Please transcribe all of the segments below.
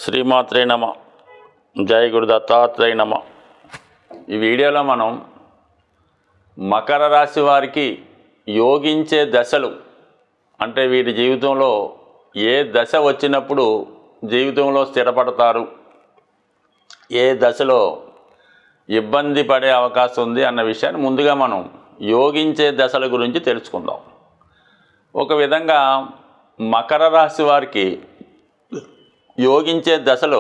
శ్రీమాత్రే నమ. జై గురు దత్తాత్రేయ నమ. ఈ వీడియోలో మనం మకర రాశి వారికి యోగించే దశలు, అంటే వీరి జీవితంలో ఏ దశ వచ్చినప్పుడు జీవితంలో స్థిరపడతారు, ఏ దశలో ఇబ్బంది పడే అవకాశం ఉంది అన్న విషయాన్ని ముందుగా మనం యోగించే దశల గురించి తెలుసుకుందాం. ఒక విధంగా మకర రాశి వారికి యోగించే దశలో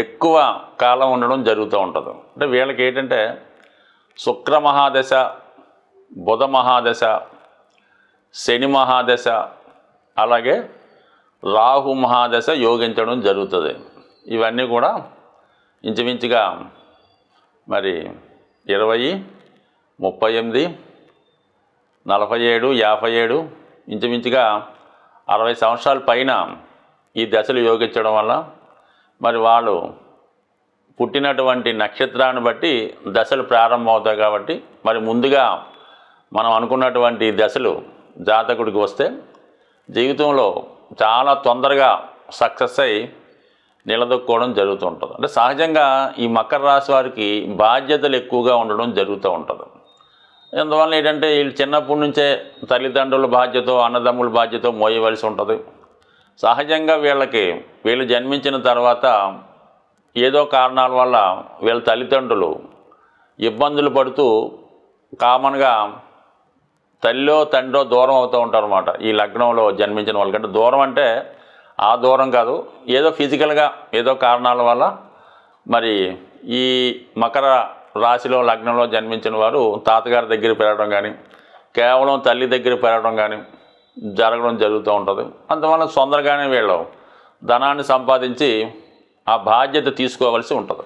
ఎక్కువ కాలం ఉండడం జరుగుతూ ఉంటుంది. అంటే వీళ్ళకి ఏంటంటే శుక్ర మహాదశ, బుధ మహాదశ, శని మహాదశ, అలాగే రాహు మహాదశ యోగించడం జరుగుతుంది. ఇవన్నీ కూడా ఇంచుమించుగా మరి 20, 38, 47, 57 ఇంచుమించుగా 60 సంవత్సరాల పైన ఈ దశలు యోగించడం వల్ల మరి వాళ్ళు పుట్టినటువంటి నక్షత్రాన్ని బట్టి దశలు ప్రారంభమవుతాయి. కాబట్టి మరి ముందుగా మనం అనుకున్నటువంటి దశలు జాతకుడికి వస్తే జీవితంలో చాలా తొందరగా సక్సెస్ అయ్యి నిలదొక్కుకోవడం జరుగుతూ ఉంటుంది. అంటే సహజంగా ఈ మకర రాశి వారికి బాధ్యతలు ఎక్కువగా ఉండడం జరుగుతూ ఉంటుంది. అందువల్ల ఏంటంటే వీళ్ళు చిన్నప్పటి నుంచే తల్లిదండ్రుల బాధ్యత, అన్నదమ్ముల బాధ్యత మోయవలసి ఉంటుంది. సహజంగా వీళ్ళు జన్మించిన తర్వాత ఏదో కారణాల వల్ల వీళ్ళ తల్లిదండ్రులు ఇబ్బందులు పడుతూ కామన్గా తల్లిలో తండ్రో దూరం అవుతూ ఉంటారు అన్నమాట. ఈ లగ్నంలో జన్మించిన వాళ్ళకంటే దూరం అంటే ఆ దూరం కాదు, ఏదో ఫిజికల్గా ఏదో కారణాల వల్ల మరి ఈ మకర రాశిలో లగ్నంలో జన్మించిన వారు తాతగారి దగ్గర పెరగడం కానీ, కేవలం తల్లి దగ్గర పెరగడం కానీ జరగడం జరుగుతూ ఉంటుంది. అందువల్ల తొందరగానే వీళ్ళు ధనాన్ని సంపాదించి ఆ బాధ్యత తీసుకోవాల్సి ఉంటుంది.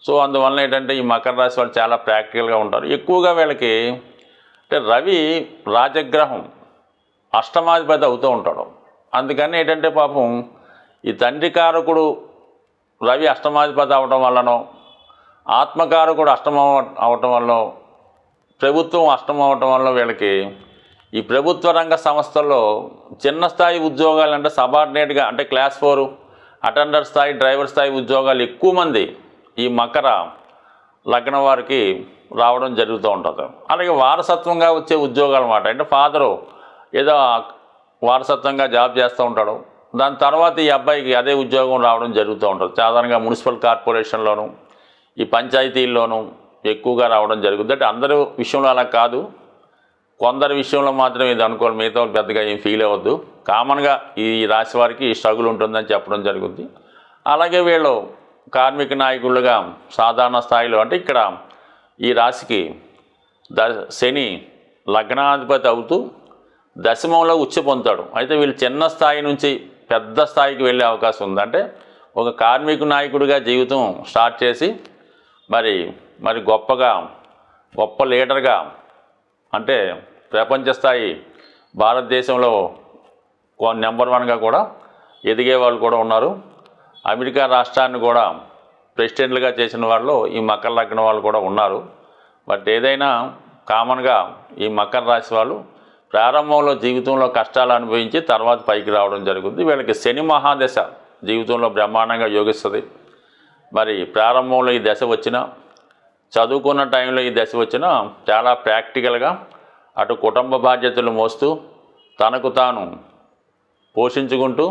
సో అందువల్ల ఏంటంటే ఈ మకర రాశి వాళ్ళు చాలా ప్రాక్టికల్గా ఉంటారు. ఎక్కువగా వీళ్ళకి అంటే రవి రాజగ్రహం అష్టమాధిపతి అవుతూ ఉంటాడు. అందుకని ఏంటంటే పాపం ఈ తండ్రి కారకుడు రవి అష్టమాధిపతి అవడం వల్లనో, ఆత్మకారకుడు అష్టమం అవటం వల్ల, ప్రభుత్వం అష్టమం అవటం వల్ల వీళ్ళకి ఈ ప్రభుత్వ రంగ సంస్థల్లో చిన్న స్థాయి ఉద్యోగాలు అంటే సబార్డినేట్గా అంటే క్లాస్ 4 అటెండర్ స్థాయి, డ్రైవర్ స్థాయి ఉద్యోగాలు ఎక్కువ మంది ఈ మకర లగ్నం వారికి రావడం జరుగుతూ ఉంటుంది. అలాగే వారసత్వంగా వచ్చే ఉద్యోగాలు అన్నమాట. అంటే ఫాదరు ఏదో వారసత్వంగా జాబ్ చేస్తూ ఉంటాడు, దాని తర్వాత ఈ అబ్బాయికి అదే ఉద్యోగం రావడం జరుగుతూ ఉంటుంది. సాధారణంగా మున్సిపల్ కార్పొరేషన్లోను, ఈ పంచాయతీల్లోనూ ఎక్కువగా రావడం జరుగుతుంది. అంటే అందరూ విషయంలో అలా కాదు, కొందరి విషయంలో మాత్రం ఇది అనుకోవాలి, మిగతా పెద్దగా ఏం ఫీల్ అవ్వద్దు. కామన్గా ఈ రాశి వారికి స్ట్రగుల్ ఉంటుందని చెప్పడం జరుగుతుంది. అలాగే వీళ్ళు కార్మిక నాయకులుగా సాధారణ స్థాయిలో అంటే ఇక్కడ ఈ రాశికి శని లగ్నాధిపతి అవుతూ దశమంలో ఉచ్చి పొందుతాడు. అయితే వీళ్ళు చిన్న స్థాయి నుంచి పెద్ద స్థాయికి వెళ్ళే అవకాశం ఉంది. అంటే ఒక కార్మిక నాయకుడిగా జీవితం స్టార్ట్ చేసి మరి గొప్ప లీడర్గా, అంటే ప్రపంచ స్థాయి భారతదేశంలో నెంబర్ 1గా కూడా ఎదిగే వాళ్ళు కూడా ఉన్నారు. అమెరికా రాష్ట్రాన్ని కూడా ప్రెసిడెంట్లుగా చేసిన వాళ్ళు ఈ మకర లగ్నం వాళ్ళు కూడా ఉన్నారు. బట్ ఏదైనా కామన్గా ఈ మకర రాశి వాళ్ళు ప్రారంభంలో జీవితంలో కష్టాలు అనుభవించి తర్వాత పైకి రావడం జరుగుతుంది. వీళ్ళకి శని మహాదశ జీవితంలో బ్రహ్మాండంగా యోగిస్తుంది. మరి ప్రారంభంలో ఈ దశ వచ్చినా, చదువుకున్న టైంలో ఈ దశ వచ్చినా చాలా ప్రాక్టికల్గా అటు కుటుంబ బాధ్యతలు మోస్తూ తనకు తాను పోషించుకుంటూ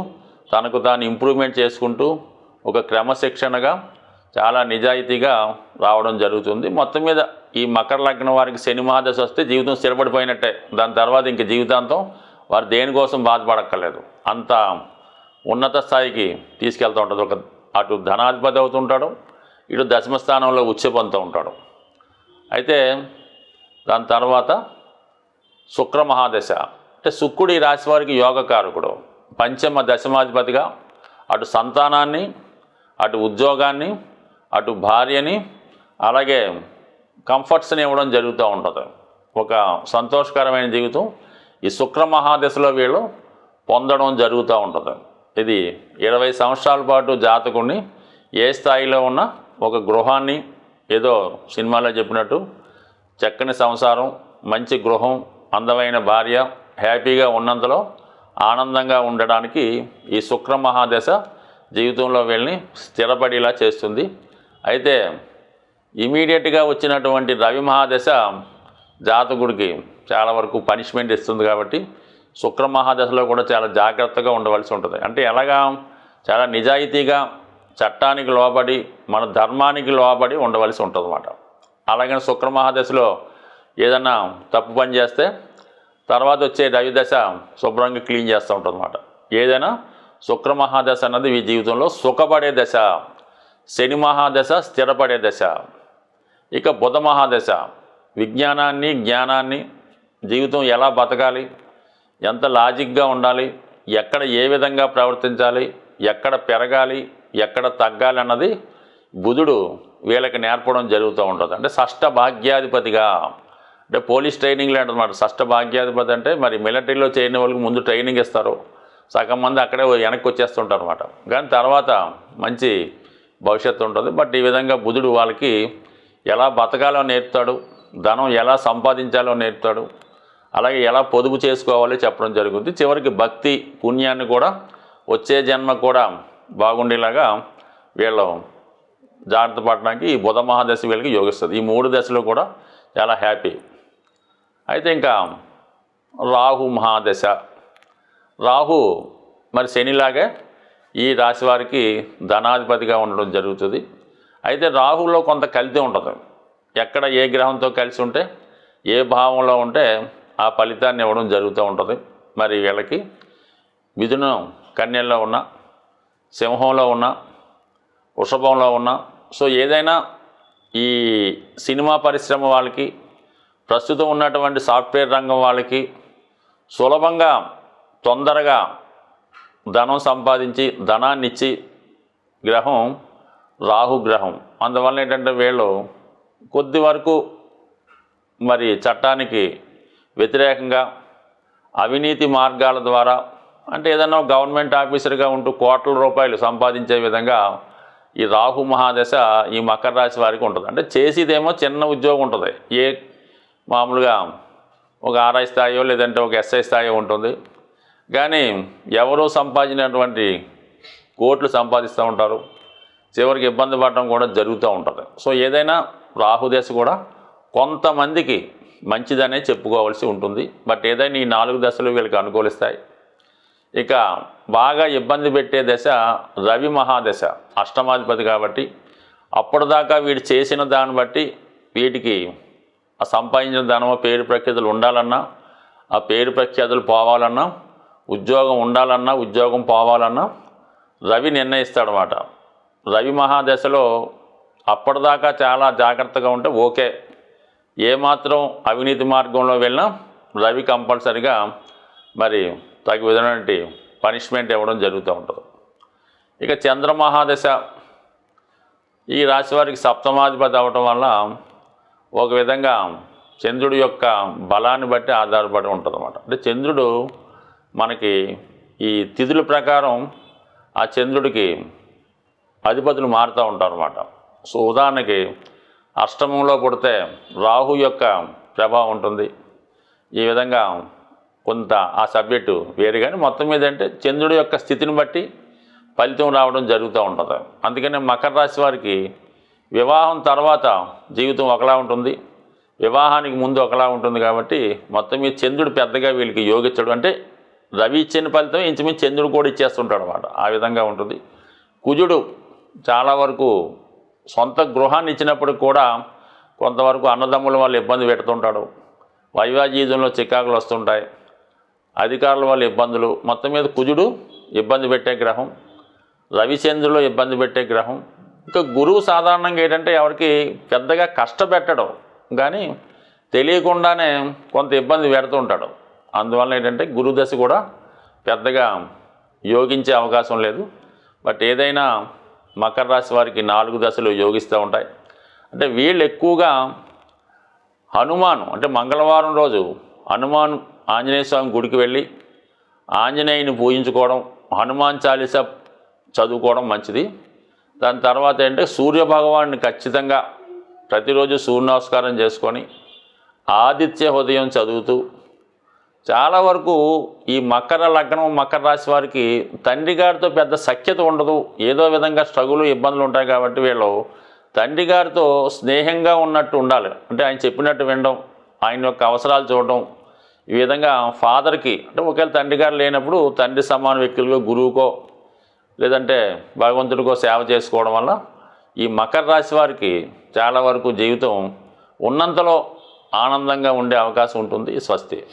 తనకు తాను ఇంప్రూవ్మెంట్ చేసుకుంటూ ఒక క్రమశిక్షణగా చాలా నిజాయితీగా రావడం జరుగుతుంది. మొత్తం మీద ఈ మకర లగ్నం వారికి శని మహాదశ వస్తే జీవితం స్థిరపడిపోయినట్టే. దాని తర్వాత ఇంక జీవితాంతం వారు దేనికోసం బాధపడక్కర్లేదు, అంత ఉన్నత స్థాయికి తీసుకెళ్తూ ఉంటుంది. అటు ధనాధిపతి అవుతుంటాడు, ఇటు దశమ స్థానంలో ఉచ్చి పొందుతూ ఉంటాడు. అయితే దాని తర్వాత శుక్ర మహాదశ అంటే శుక్రుడు ఈ రాశి వారికి యోగకారకుడు, పంచమ దశమాధిపతిగా అటు సంతానాన్ని, అటు ఉద్యోగాన్ని, అటు భార్యని, అలాగే కంఫర్ట్స్ని ఇవ్వడం జరుగుతూ ఉంటుంది. ఒక సంతోషకరమైన జీవితం ఈ శుక్ర మహాదశలో వీళ్ళు పొందడం జరుగుతూ ఉంటుంది. ఇది 20 సంవత్సరాల పాటు జాతకుడిని ఏ స్థాయిలో ఉన్న ఒక గృహాన్ని, ఏదో సినిమాలో చెప్పినట్టు చక్కని సంసారం, మంచి గృహం, అందమైన భార్య, హ్యాపీగా ఉన్నంతలో ఆనందంగా ఉండడానికి ఈ శుక్ర మహాదశ జీవితంలో వీళ్ళని స్థిరపడేలా చేస్తుంది. అయితే ఇమీడియట్గా వచ్చినటువంటి రవి మహాదశ జాతకుడికి చాలా వరకు పనిష్మెంట్ ఇస్తుంది. కాబట్టి శుక్ర మహాదశలో కూడా చాలా జాగ్రత్తగా ఉండవలసి ఉంటుంది. అంటే ఎలాగా, చాలా నిజాయితీగా చట్టానికి లోబడి మన ధర్మానికి లోబడి ఉండవలసి ఉంటుంది అన్నమాట. అలాగని శుక్ర మహాదశలో ఏదన్నా తప్పు పని చేస్తే తర్వాత వచ్చే రవి దశ శుభ్రంగా క్లీన్ చేస్తూ ఉంటుంది అన్నమాట. ఏదైనా శుక్ర మహాదశ అన్నది ఈ జీవితంలో సుఖపడే దశ, శని మహాదశ స్థిరపడే దశ. ఇక బుధ మహాదశ విజ్ఞానాన్ని, జ్ఞానాన్ని, జీవితం ఎలా బతకాలి, ఎంత లాజిక్గా ఉండాలి, ఎక్కడ ఏ విధంగా ప్రవర్తించాలి, ఎక్కడ పెరగాలి, ఎక్కడ తగ్గాలి అన్నది బుధుడు వీళ్ళకి నేర్పడం జరుగుతూ ఉంటుంది. అంటే షష్ఠ భాగ్యాధిపతిగా, అంటే పోలీస్ ట్రైనింగ్ లాంటిదన్నమాట. షష్ఠ భాగ్యాధిపతి అంటే మరి మిలిటరీలో చేరిన వాళ్ళకి ముందు ట్రైనింగ్ ఇస్తారు, సగం మంది అక్కడే వెనక్కి వచ్చేస్తుంటారు అనమాట. కానీ తర్వాత మంచి భవిష్యత్తు ఉంటుంది. బట్ ఈ విధంగా బుధుడు వాళ్ళకి ఎలా బతకాలో నేర్పుతాడు, ధనం ఎలా సంపాదించాలో నేర్పుతాడు, అలాగే ఎలా పొదుపు చేసుకోవాలో చెప్పడం జరుగుతుంది. చివరికి భక్తి పుణ్యాన్ని కూడా వచ్చే జన్మ కూడా బాగుండేలాగా వీళ్ళు జాగ్రత్త పడడానికి ఈ బుధ మహాదశ వీళ్ళకి యోగిస్తుంది. ఈ 3 దశలు కూడా చాలా హ్యాపీ. అయితే ఇంకా రాహు మహాదశ. రాహు మరి శనిలాగే ఈ రాశి వారికి ధనాధిపతిగా ఉండడం జరుగుతుంది. అయితే రాహులో కొంత కల్తీ ఉంటుంది. ఎక్కడ ఏ గ్రహంతో కలిసి ఉంటే, ఏ భావంలో ఉంటే ఆ ఫలితాన్ని ఇవ్వడం జరుగుతూ ఉంటుంది. మరి వీళ్ళకి మిథునం కన్యల్లో ఉన్న, సింహంలో ఉన్న, వృషభంలో ఉన్న, సో ఏదైనా ఈ సినిమా పరిశ్రమ వాళ్ళకి, ప్రస్తుతం ఉన్నటువంటి సాఫ్ట్వేర్ రంగం వాళ్ళకి సులభంగా తొందరగా ధనం సంపాదించి ధనాన్ని ఇచ్చి గ్రహం రాహు గ్రహం. అందువల్ల ఏంటంటే వీళ్ళు కొద్ది వరకు మరి చట్టానికి వ్యతిరేకంగా అవినీతి మార్గాల ద్వారా, అంటే ఏదన్నా గవర్నమెంట్ ఆఫీసర్గా ఉంటూ కోట్ల రూపాయలు సంపాదించే విధంగా ఈ రాహు మహాదశ ఈ మకర రాశి వారికి ఉంటుంది. అంటే చేసేదేమో చిన్న ఉద్యోగం ఉంటుంది, ఏ మామూలుగా ఒక ఆర్ఐ స్థాయో లేదంటే ఒక ఎస్ఐ స్థాయో ఉంటుంది. కానీ ఎవరో సంపాదించినటువంటి కోట్లు సంపాదిస్తూ ఉంటారు, చివరికి ఇబ్బంది పడడం కూడా జరుగుతూ ఉంటుంది. సో ఏదైనా రాహుదశ కూడా కొంతమందికి మంచిదనే చెప్పుకోవాల్సి ఉంటుంది. బట్ ఏదైనా ఈ 4 దశలు వీళ్ళకి అనుకూలిస్తాయి. ఇక బాగా ఇబ్బంది పెట్టే దశ రవి మహాదశ, అష్టమాధిపతి కాబట్టి అప్పటిదాకా వీడు చేసిన దాన్ని బట్టి వీటికి ఆ సంపాదించిన ధనము పేరు ప్రఖ్యాతులు ఉండాలన్నా, ఆ పేరు ప్రఖ్యాతులు పోవాలన్నా, ఉద్యోగం ఉండాలన్నా, ఉద్యోగం పోవాలన్నా రవి నిర్ణయిస్తాడనమాట. రవి మహాదశలో అప్పటిదాకా చాలా జాగ్రత్తగా ఉంటే ఓకే, ఏమాత్రం అవినీతి మార్గంలో వెళ్ళినా రవి కంపల్సరిగా మరి తగు విధమైనటువంటి పనిష్మెంట్ ఇవ్వడం జరుగుతూ ఉంటుంది. ఇక చంద్రమహాదశ ఈ రాశి వారికి సప్తమాధిపతి అవ్వటం వల్ల ఒక విధంగా చంద్రుడి యొక్క బలాన్ని బట్టి ఆధారపడి ఉంటుంది అన్నమాట. అంటే చంద్రుడు మనకి ఈ తిథుల ప్రకారం ఆ చంద్రుడికి అధిపతులు మారుతూ ఉంటారు అన్నమాట. సో ఉదాహరణకి అష్టమంలో పుడితే రాహు యొక్క ప్రభావం ఉంటుంది. ఈ విధంగా కొంత ఆ సబ్జెక్టు వేరు, కానీ మొత్తం మీద అంటే చంద్రుడి యొక్క స్థితిని బట్టి ఫలితం రావడం జరుగుతూ ఉంటుంది. అందుకనే మకర రాశి వారికి వివాహం తర్వాత జీవితం ఒకలా ఉంటుంది, వివాహానికి ముందు ఒకలా ఉంటుంది. కాబట్టి మొత్తం మీద చంద్రుడు పెద్దగా వీళ్ళకి యోగించడు. అంటే రవి ఇచ్చిన ఫలితం ఇంచుమించు చంద్రుడు కూడా ఇచ్చేస్తుంటాడు అన్నమాట. ఆ విధంగా ఉంటుంది. కుజుడు చాలా వరకు సొంత గృహాన్ని ఇచ్చినప్పుడు కూడా కొంతవరకు అన్నదమ్ముల వాళ్ళు ఇబ్బంది పెడుతుంటాడు, వైవాహిక జీవితంలో చికాకులు వస్తుంటాయి, అధికారుల వల్ల ఇబ్బందులు. మొత్తం మీద కుజుడు ఇబ్బంది పెట్టే గ్రహం, రవిచంద్రులు ఇబ్బంది పెట్టే గ్రహం. ఇంకా గురువు సాధారణంగా ఏంటంటే ఎవరికి పెద్దగా కష్టపెట్టడం, కానీ తెలియకుండానే కొంత ఇబ్బంది పెడుతూ ఉంటాడు. అందువల్ల ఏంటంటే గురుదశ కూడా పెద్దగా యోగించే అవకాశం లేదు. బట్ ఏదైనా మకర రాశి వారికి 4 దశలు యోగిస్తూ ఉంటాయి. అంటే వీళ్ళు ఎక్కువగా హనుమాను, అంటే మంగళవారం రోజు హనుమాన్ ఆంజనేయ స్వామి గుడికి వెళ్ళి ఆంజనేయుని పూజించుకోవడం, హనుమాన్ చాలీసా చదువుకోవడం మంచిది. దాని తర్వాత ఏంటంటే సూర్యభగవాన్ని ఖచ్చితంగా ప్రతిరోజు సూర్య నమస్కారం చేసుకొని ఆదిత్య హృదయం చదువుతూ చాలా వరకు ఈ మకర లగ్నం మకర రాశి వారికి తండ్రి గారితో పెద్ద సఖ్యత ఉండదు. ఏదో విధంగా స్ట్రగుల్ ఇబ్బందులు ఉంటాయి కాబట్టి వీళ్ళు తండ్రి గారితో స్నేహంగా ఉన్నట్టు ఉండాలి. అంటే ఆయన చెప్పినట్టు వినడం, ఆయన యొక్క అవసరాలు చూడడం, ఈ విధంగా ఫాదర్కి అంటే ఒకవేళ తండ్రి గారు లేనప్పుడు తండ్రి సమాన వ్యక్తులుగా గురువుకో లేదంటే భగవంతుడికో సేవ చేసుకోవడం వల్ల ఈ మకర రాశి వారికి చాలా వరకు జీవితం ఉన్నంతలో ఆనందంగా ఉండే అవకాశం ఉంటుంది. స్వస్తి.